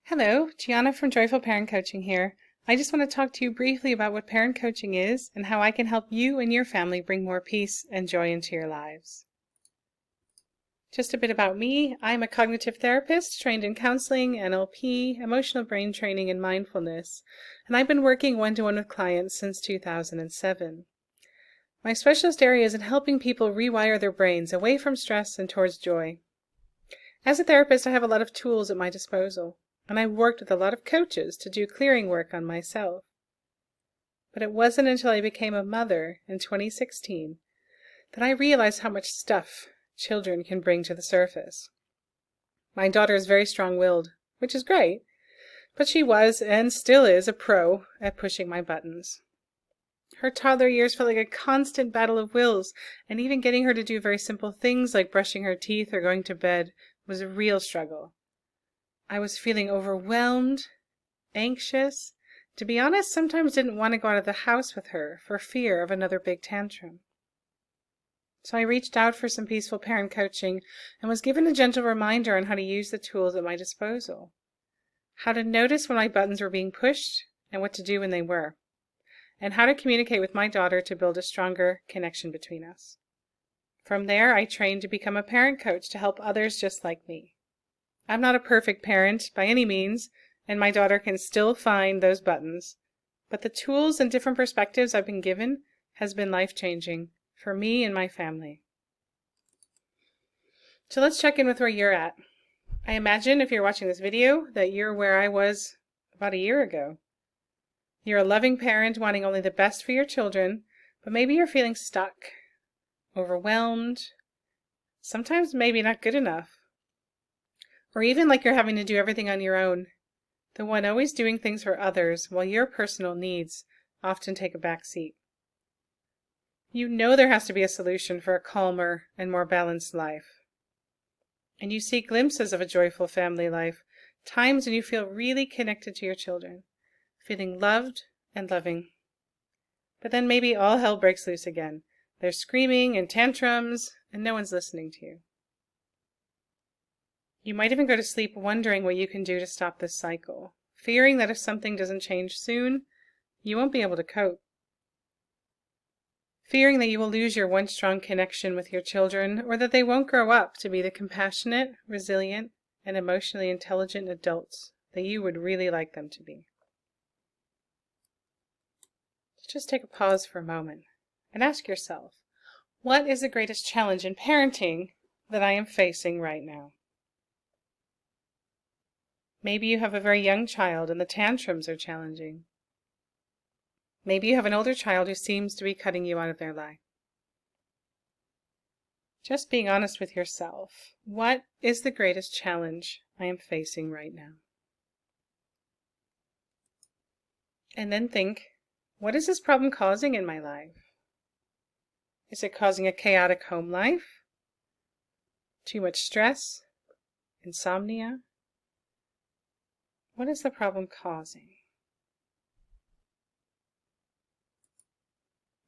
Hello, Gianna from Joyful Parent Coaching here. I just want to talk to you briefly about what parent coaching is and how I can help you and your family bring more peace and joy into your lives. Just a bit about me. I'm a cognitive therapist trained in counseling, NLP, emotional brain training, and mindfulness, and I've been working one-to-one with clients since 2007. My specialist area is in helping people rewire their brains away from stress and towards joy. As a therapist, I have a lot of tools at my disposal, and I've worked with a lot of coaches to do clearing work on myself. But it wasn't until I became a mother in 2016 that I realized how much stuff children can bring to the surface. My daughter is very strong-willed, which is great, but she was and still is a pro at pushing my buttons. Her toddler years felt like a constant battle of wills, and even getting her to do very simple things like brushing her teeth or going to bed was a real struggle. I was feeling overwhelmed, anxious. To be honest, sometimes didn't want to go out of the house with her for fear of another big tantrum. So I reached out for some peaceful parent coaching and was given a gentle reminder on how to use the tools at my disposal. How to notice when my buttons were being pushed and what to do when they were. And how to communicate with my daughter to build a stronger connection between us. From there, I trained to become a parent coach to help others just like me. I'm not a perfect parent by any means, and my daughter can still find those buttons, but the tools and different perspectives I've been given has been life-changing for me and my family. So let's check in with where you're at. I imagine if you're watching this video that you're where I was about a year ago. You're a loving parent wanting only the best for your children, but maybe you're feeling stuck, overwhelmed, sometimes maybe not good enough, or even like you're having to do everything on your own, the one always doing things for others while your personal needs often take a back seat. You know there has to be a solution for a calmer and more balanced life. And you see glimpses of a joyful family life, times when you feel really connected to your children, feeling loved and loving. But then maybe all hell breaks loose again. There's screaming and tantrums, and no one's listening to you. You might even go to sleep wondering what you can do to stop this cycle, fearing that if something doesn't change soon, you won't be able to cope. Fearing that you will lose your once strong connection with your children, or that they won't grow up to be the compassionate, resilient, and emotionally intelligent adults that you would really like them to be. Just take a pause for a moment and ask yourself, what is the greatest challenge in parenting that I am facing right now? Maybe you have a very young child and the tantrums are challenging. Maybe you have an older child who seems to be cutting you out of their life. Just being honest with yourself. What is the greatest challenge I am facing right now? And then think, what is this problem causing in my life? Is it causing a chaotic home life? Too much stress? Insomnia? What is the problem causing?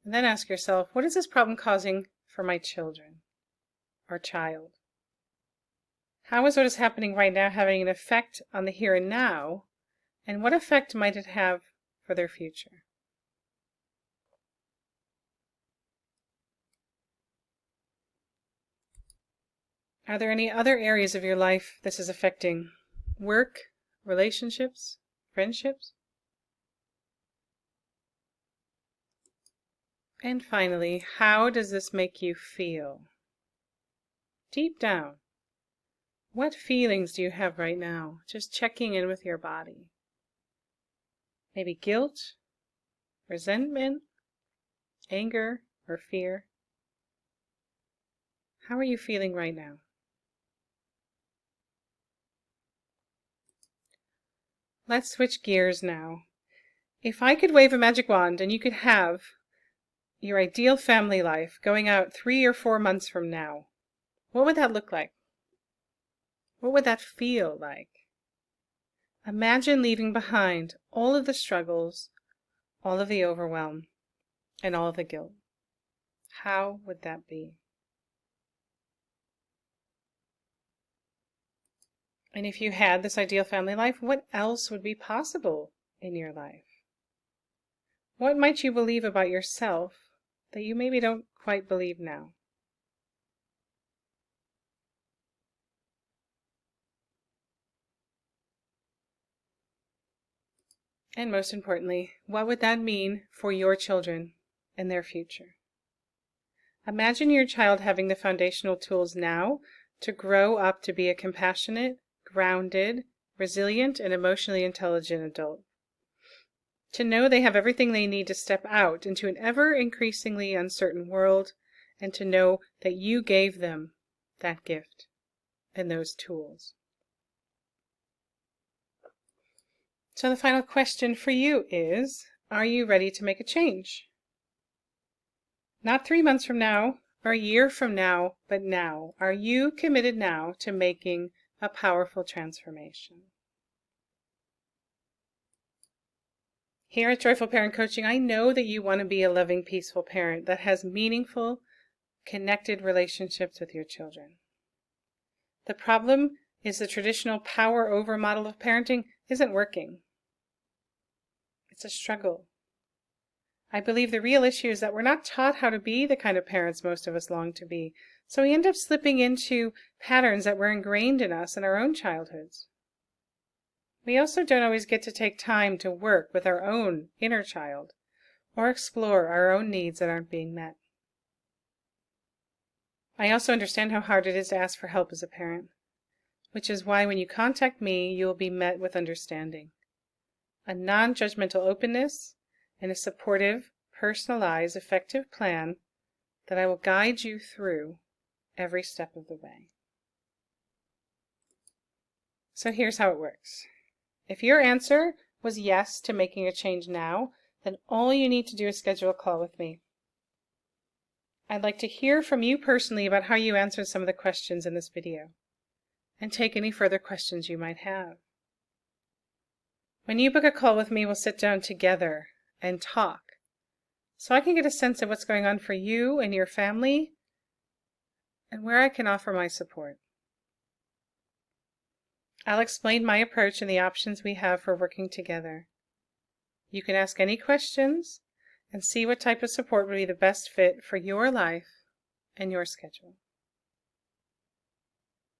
And then ask yourself, what is this problem causing for my children or child? How is what is happening right now having an effect on the here and now, and what effect might it have for their future? Are there any other areas of your life this is affecting? Work, relationships, friendships? And finally, how does this make you feel? Deep down, what feelings do you have right now? Just checking in with your body. Maybe guilt, resentment, anger, or fear. How are you feeling right now? Let's switch gears now. If I could wave a magic wand and you could have your ideal family life going out 3 or 4 months from now, what would that look like? What would that feel like? Imagine leaving behind all of the struggles, all of the overwhelm, and all of the guilt. How would that be? And if you had this ideal family life, what else would be possible in your life? What might you believe about yourself that you maybe don't quite believe now? And most importantly, what would that mean for your children and their future? Imagine your child having the foundational tools now to grow up to be a compassionate, grounded, resilient, and emotionally intelligent adult. To know they have everything they need to step out into an ever increasingly uncertain world, and to know that you gave them that gift and those tools. So the final question for you is, are you ready to make a change? Not 3 months from now or a year from now, but now. Are you committed now to making a powerful transformation? Here at Joyful Parent Coaching, I know that you want to be a loving, peaceful parent that has meaningful, connected relationships with your children. The problem is the traditional power over model of parenting isn't working. It's a struggle. I believe the real issue is that we're not taught how to be the kind of parents most of us long to be, so we end up slipping into patterns that were ingrained in us in our own childhoods. We also don't always get to take time to work with our own inner child or explore our own needs that aren't being met. I also understand how hard it is to ask for help as a parent, which is why when you contact me, you will be met with understanding, a non-judgmental openness, and a supportive, personalized, effective plan that I will guide you through every step of the way. So here's how it works. If your answer was yes to making a change now, then all you need to do is schedule a call with me. I'd like to hear from you personally about how you answered some of the questions in this video, and take any further questions you might have. When you book a call with me, we'll sit down together and talk, so I can get a sense of what's going on for you and your family, and where I can offer my support. I'll explain my approach and the options we have for working together. You can ask any questions and see what type of support would be the best fit for your life and your schedule.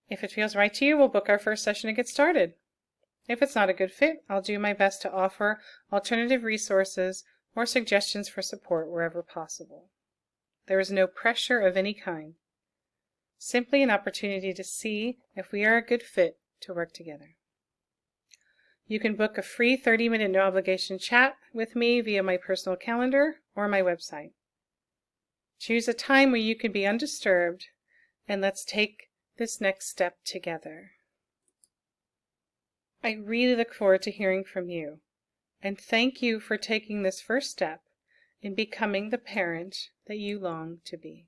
If it feels right to you, we'll book our first session and get started. If it's not a good fit, I'll do my best to offer alternative resources or suggestions for support wherever possible. There is no pressure of any kind, simply an opportunity to see if we are a good fit to work together. You can book a free 30-minute no-obligation chat with me via my personal calendar or my website. Choose a time where you can be undisturbed, and let's take this next step together. I really look forward to hearing from you, and thank you for taking this first step in becoming the parent that you long to be.